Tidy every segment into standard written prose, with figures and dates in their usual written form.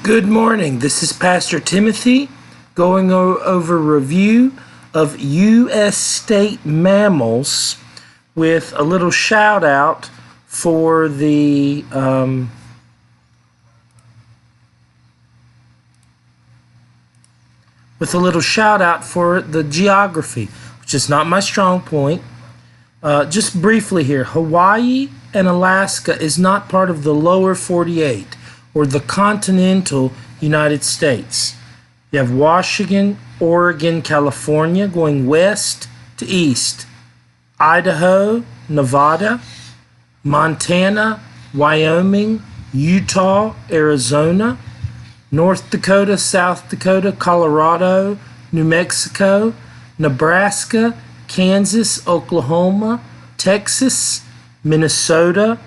Good morning. This is Pastor Timothy going over review of U.S. state mammals with a little shout out for the geography, which is not my strong point. Just briefly here, Hawaii and Alaska is not part of the lower 48 or the continental United States. You have Washington, Oregon, California going west to east, Idaho, Nevada, Montana, Wyoming, Utah, Arizona, North Dakota, South Dakota, Colorado, New Mexico, Nebraska, Kansas, Oklahoma, Texas, Minnesota,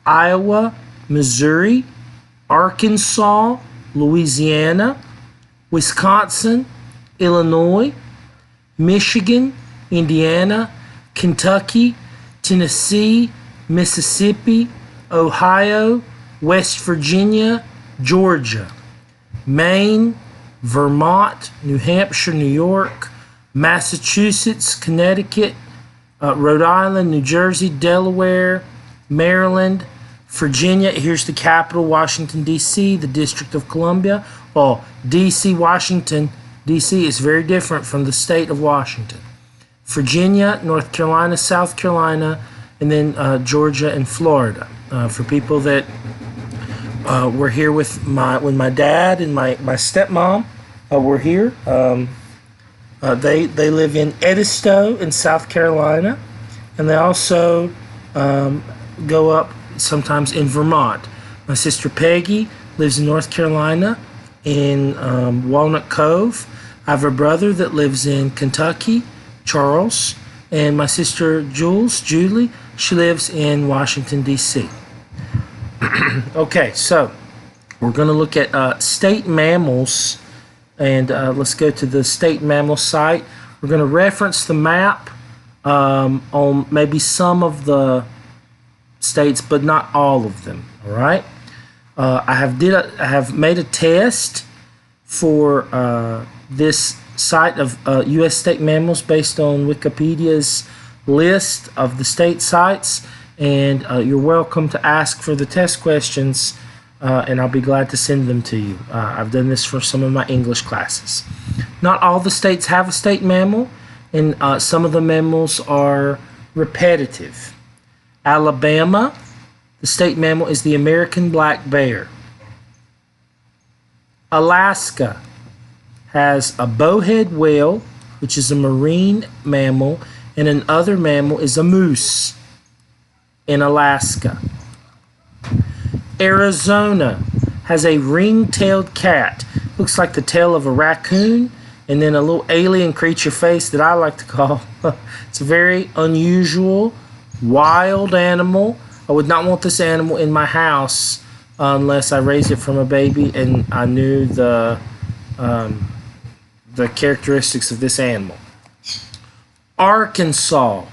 Iowa, Missouri, Arkansas, Louisiana, Wisconsin, Illinois, Michigan, Indiana, Kentucky, Tennessee, Mississippi, Ohio, West Virginia, Georgia, Maine, Vermont, New Hampshire, New York, Massachusetts, Connecticut, Rhode Island, New Jersey, Delaware, Maryland, Virginia. Here's the capital, Washington, D.C., the District of Columbia. Well, D.C., Washington, D.C. is very different from the state of Washington. Virginia, North Carolina, South Carolina, and then Georgia and Florida. For people that were here with my dad and my stepmom were here. They live in Edisto in South Carolina, and they also go up sometimes in Vermont. My sister Peggy lives in North Carolina in Walnut Cove. I have a brother that lives in Kentucky, Charles, and my sister Julie, she lives in Washington, D.C. Okay, so we're going to look at state mammals, and let's go to the state mammal site. We're going to reference the map on maybe some of the states, but not all of them. All right. I have made a test for this site of U.S. state mammals based on Wikipedia's list of the state sites, and you're welcome to ask for the test questions, and I'll be glad to send them to you. I've done this for some of my English classes. Not all the states have a state mammal, and some of the mammals are repetitive. Alabama, the state mammal is the American black bear. Alaska has a bowhead whale, which is a marine mammal, and another mammal is a moose in Alaska. Arizona has a ring-tailed cat. Looks like the tail of a raccoon, and then a little alien creature face that I like to call. It's a very unusual, wild animal. I would not want this animal in my house unless I raised it from a baby and I knew the characteristics of this animal. Arkansas,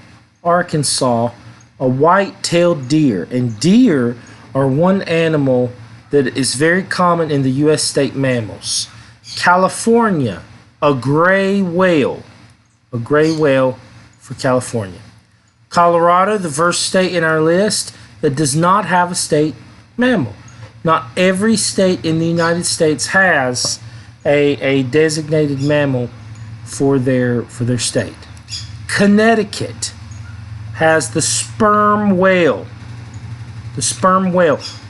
a white-tailed deer, and deer are one animal that is very common in the U.S. state mammals. California, a gray whale for California. Colorado, the first state in our list that does not have a state mammal. Not every state in the United States has a designated mammal for their state. Connecticut has the sperm whale.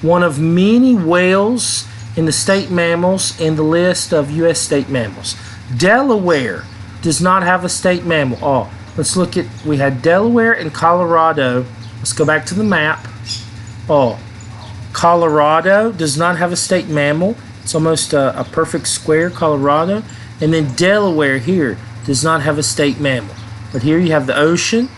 One of many whales in the state mammals in the list of U.S. state mammals. Delaware does not have a state mammal. Oh, let's look at, we had Delaware and Colorado. Let's go back to the map. Oh, Colorado does not have a state mammal. It's almost a perfect square, Colorado. And then Delaware here does not have a state mammal. But here you have the ocean,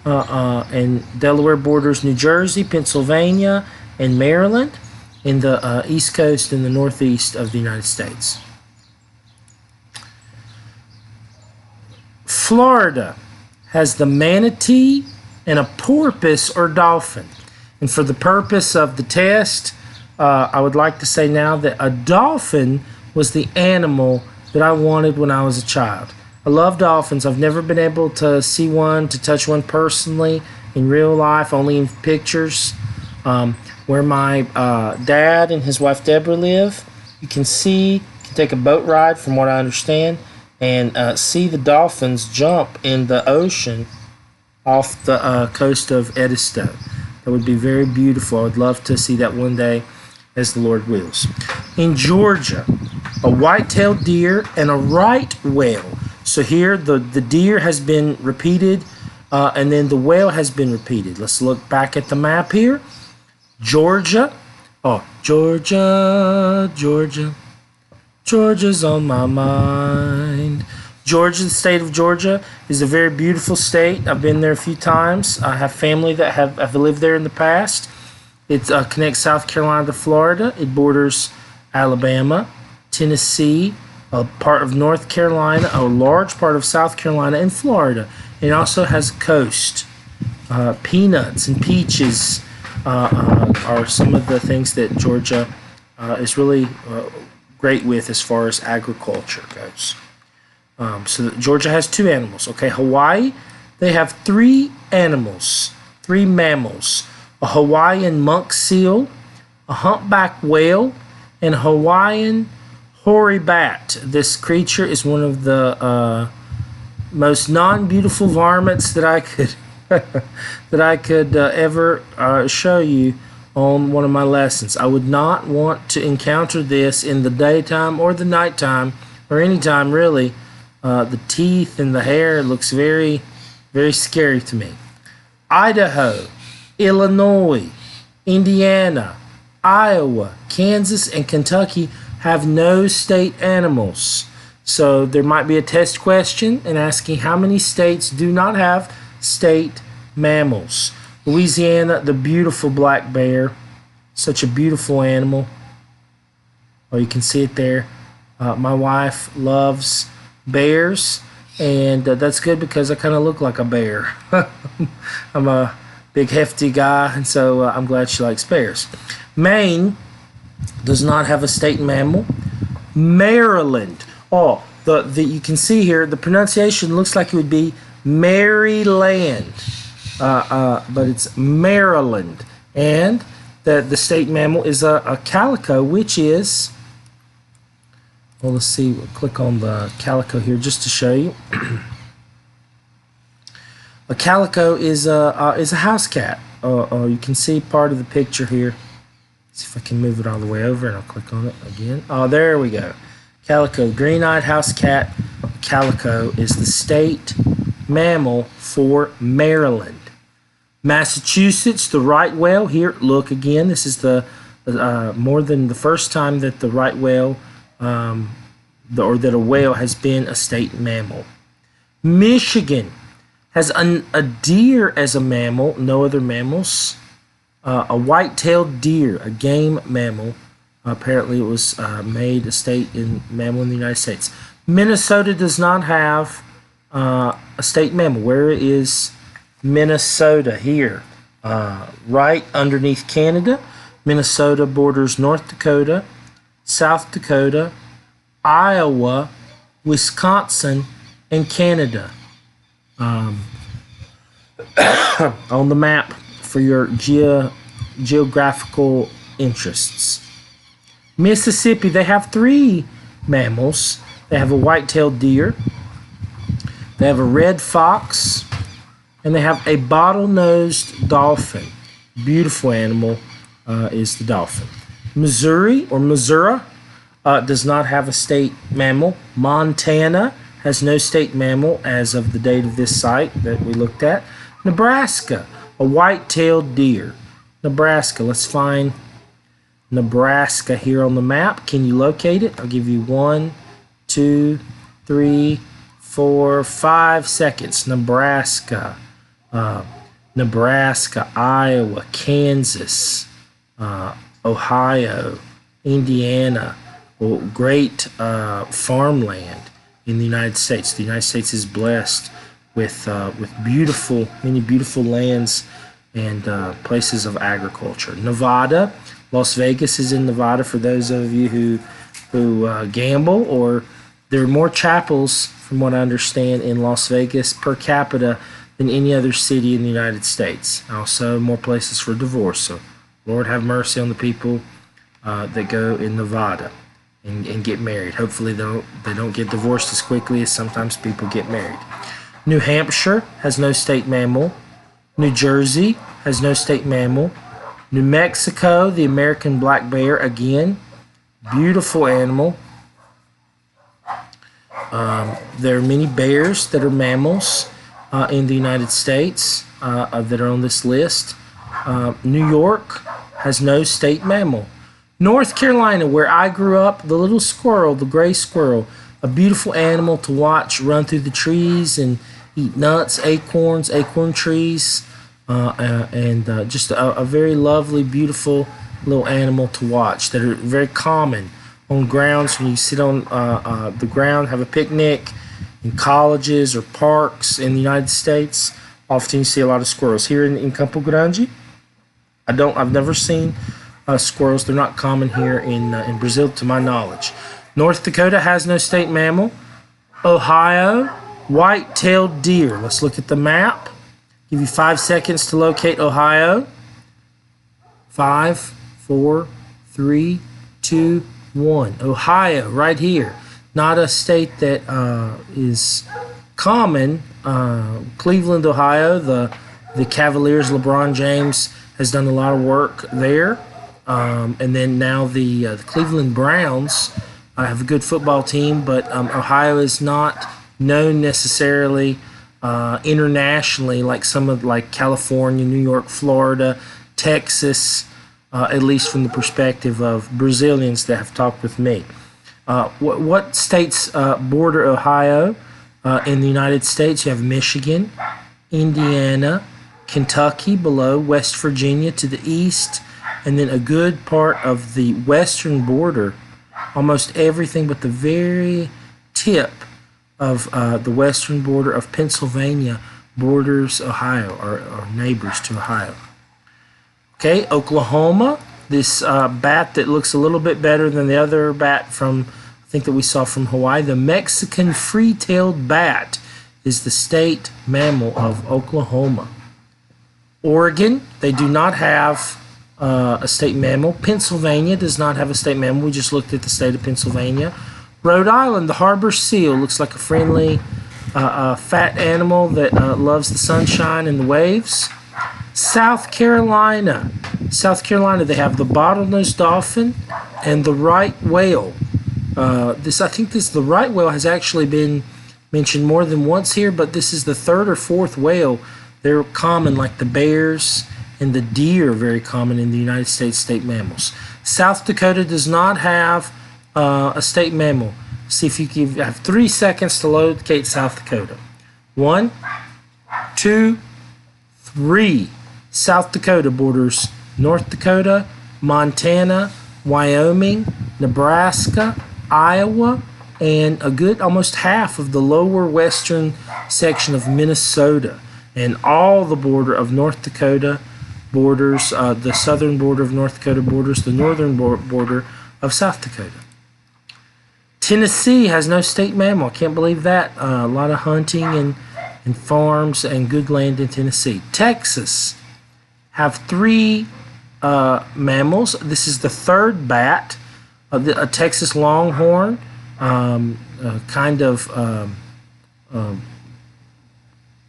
and Delaware borders New Jersey, Pennsylvania, and Maryland in the East Coast and the Northeast of the United States. Florida has the manatee and a porpoise or dolphin. And for the purpose of the test, I would like to say now that a dolphin was the animal that I wanted when I was a child. I love dolphins. I've never been able to see one, to touch one personally in real life, only in pictures. Where my dad and his wife Deborah live, you can take a boat ride, from what I understand, and see the dolphins jump in the ocean off the coast of Edisto. That would be very beautiful. I would love to see that one day, as the Lord wills. In Georgia, a white-tailed deer and a right whale. So here the deer has been repeated, and then the whale has been repeated. Let's look back at the map here. Georgia. Oh, Georgia, Georgia. Georgia's on my mind. Georgia, the state of Georgia, is a very beautiful state. I've been there a few times. I have family that have lived there in the past. It connects South Carolina to Florida. It borders Alabama, Tennessee, a part of North Carolina, a large part of South Carolina, and Florida. It also has a coast. Peanuts and peaches are some of the things that Georgia is really great with as far as agriculture goes. So Georgia has two animals. Okay, Hawaii, they have three animals, three mammals: a Hawaiian monk seal, a humpback whale, and a Hawaiian hoary bat. This creature is one of the most non-beautiful varmints that I could ever show you on one of my lessons. I would not want to encounter this in the daytime or the nighttime or any time really. The teeth and the hair looks very, very scary to me. Idaho, Illinois, Indiana, Iowa, Kansas, and Kentucky have no state animals. So there might be a test question and asking how many states do not have state mammals. Louisiana, the beautiful black bear, such a beautiful animal. Oh, you can see it there. My wife loves bears, and that's good because I kind of look like a bear. I'm a big hefty guy, and so I'm glad she likes bears. Maine does not have a state mammal. Maryland, you can see here the pronunciation looks like it would be Maryland, but it's Maryland, and the state mammal is a calico, which is, well, let's see, we'll click on the calico here just to show you. A calico is a house cat. You can see part of the picture here. See if I can move it all the way over, and I'll click on it again. Oh, there we go. Calico, green-eyed house cat. Calico is the state mammal for Maryland. Massachusetts, the right whale. Here, look again. This is the more than the first time that the right whale or that a whale has been a state mammal. Michigan has a deer as a mammal, no other mammals. A white-tailed deer, a game mammal. Apparently it was made a state mammal in the United States. Minnesota does not have a state mammal. Where is Minnesota? Here, right underneath Canada. Minnesota borders North Dakota, South Dakota, Iowa, Wisconsin, and Canada. On the map for your geographical interests. Mississippi, they have three mammals. They have a white-tailed deer, they have a red fox, and they have a bottle-nosed dolphin. Beautiful animal is the dolphin. Missouri does not have a state mammal. Montana has no state mammal as of the date of this site that we looked at. Nebraska, a white-tailed deer. Nebraska, let's find Nebraska here on the map. Can you locate it? I'll give you 1, 2, 3, 4, 5 seconds. Nebraska, Iowa, Kansas, Ohio, Indiana. Well, great farmland in the United States. The United States is blessed with many beautiful lands and places of agriculture. Nevada, Las Vegas is in Nevada for those of you who gamble, or there are more chapels, from what I understand, in Las Vegas per capita than any other city in the United States. Also, more places for divorce. So, Lord have mercy on the people that go in Nevada and get married. Hopefully, they don't get divorced as quickly as sometimes people get married. New Hampshire has no state mammal. New Jersey has no state mammal. New Mexico, the American black bear, again, beautiful animal. There are many bears that are mammals in the United States that are on this list. New York has no state mammal. North Carolina, where I grew up, the little squirrel, the gray squirrel, a beautiful animal to watch run through the trees and eat nuts, acorns, acorn trees, and just a very lovely, beautiful little animal to watch that are very common on grounds when you sit on the ground, have a picnic in colleges or parks in the United States. Often you see a lot of squirrels. Here in Campo Grande, I've never seen squirrels. They're not common here in Brazil, to my knowledge. North Dakota has no state mammal. Ohio, white-tailed deer. Let's look at the map. Give you 5 seconds to locate Ohio. 5, 4, 3, 2, 1. Ohio, right here. Not a state that is common. Cleveland, Ohio, the Cavaliers, LeBron James has done a lot of work there. And then now the Cleveland Browns have a good football team, but Ohio is not known necessarily internationally like California, New York, Florida, Texas, at least from the perspective of Brazilians that have talked with me. What states border Ohio in the United States? You have Michigan, Indiana, Kentucky below, West Virginia to the east, and then a good part of the western border, almost everything but the very tip of the western border of Pennsylvania borders Ohio, or neighbors to Ohio. Okay, Oklahoma, this bat that looks a little bit better than the other bat from, I think that we saw from Hawaii. The Mexican free-tailed bat is the state mammal of Oklahoma. Oregon, they do not have a state mammal. Pennsylvania does not have a state mammal. We just looked at the state of Pennsylvania. Rhode Island, the harbor seal, looks like a friendly, fat animal that loves the sunshine and the waves. South Carolina, they have the bottlenose dolphin and the right whale. I think the right whale has actually been mentioned more than once here, but this is the third or fourth whale. They're common, like the bears and the deer, very common in the United States state mammals. South Dakota does not have a state mammal. See if you have 3 seconds to locate South Dakota. 1, 2, 3. South Dakota borders North Dakota, Montana, Wyoming, Nebraska, Iowa, and a good almost half of the lower western section of Minnesota. And all the border of North Dakota borders, the southern border of North Dakota borders the northern border of South Dakota. Tennessee has no state mammal. I can't believe that. A lot of hunting and farms and good land in Tennessee. Texas have 3 mammals. This is the third bat, a Texas longhorn, kind of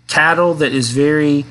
cattle that is very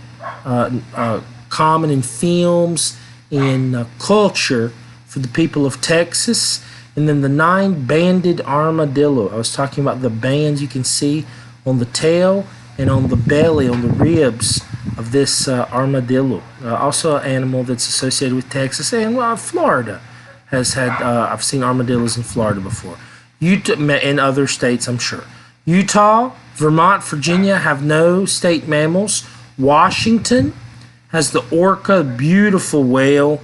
common in films, in culture for the people of Texas. And then the 9-banded armadillo. I was talking about the bands you can see on the tail and on the belly, on the ribs of this armadillo. Also an animal that's associated with Texas and Florida has had, I've seen armadillos in Florida before. Utah and other states, I'm sure. Utah, Vermont, Virginia have no state mammals. Washington has the orca, beautiful whale,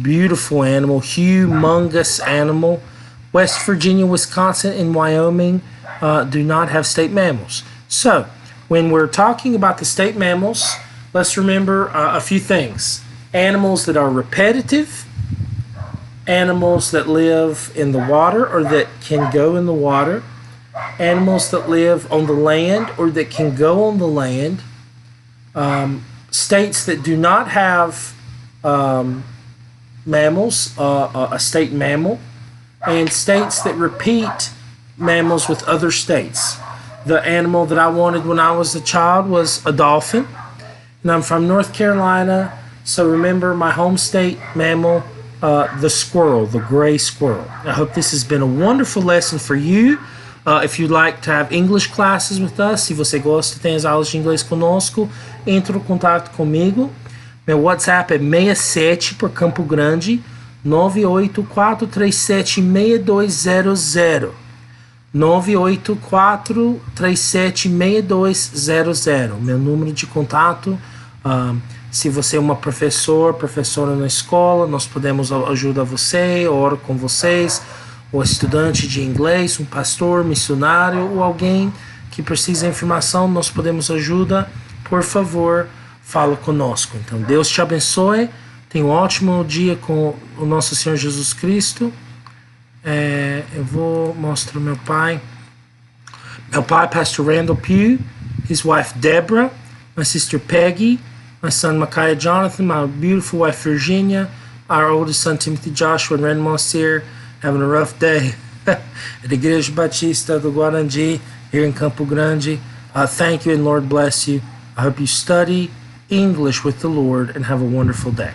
beautiful animal, humongous animal. West Virginia, Wisconsin, and Wyoming do not have state mammals. So, when we're talking about the state mammals, let's remember a few things. Animals that are repetitive, animals that live in the water or that can go in the water, animals that live on the land or that can go on the land, states that do not have mammals, a state mammal, and states that repeat mammals with other states. The animal that I wanted when I was a child was a dolphin, and I'm from North Carolina, so remember my home state mammal, the squirrel, the gray squirrel. I hope this has been a wonderful lesson for you. If you'd like to have English classes with us, se você gosta, tem as aulas de inglês conosco, entre em contato comigo. Meu WhatsApp é 67 por Campo Grande, 984376200. 984376200. Meu número de contato. Se você é uma professora na escola, nós podemos ajudar você, oro com vocês, ou estudante de inglês, um pastor, missionário, ou alguém que precisa de informação, nós podemos ajudar. Por favor, fala conosco. Então, Deus te abençoe. Tenha um ótimo dia com o nosso Senhor Jesus Cristo. Eu vou mostrar meu pai. Meu pai, Pastor Randall Pugh, his wife Deborah, my sister Peggy, my son Micaiah Jonathan, my beautiful wife Virginia, our oldest son Timothy Joshua, and Renmoss here, having a rough day at the Igreja Batista do Guarandi here in Campo Grande. Thank you and Lord bless you. I hope you study English with the Lord and have a wonderful day.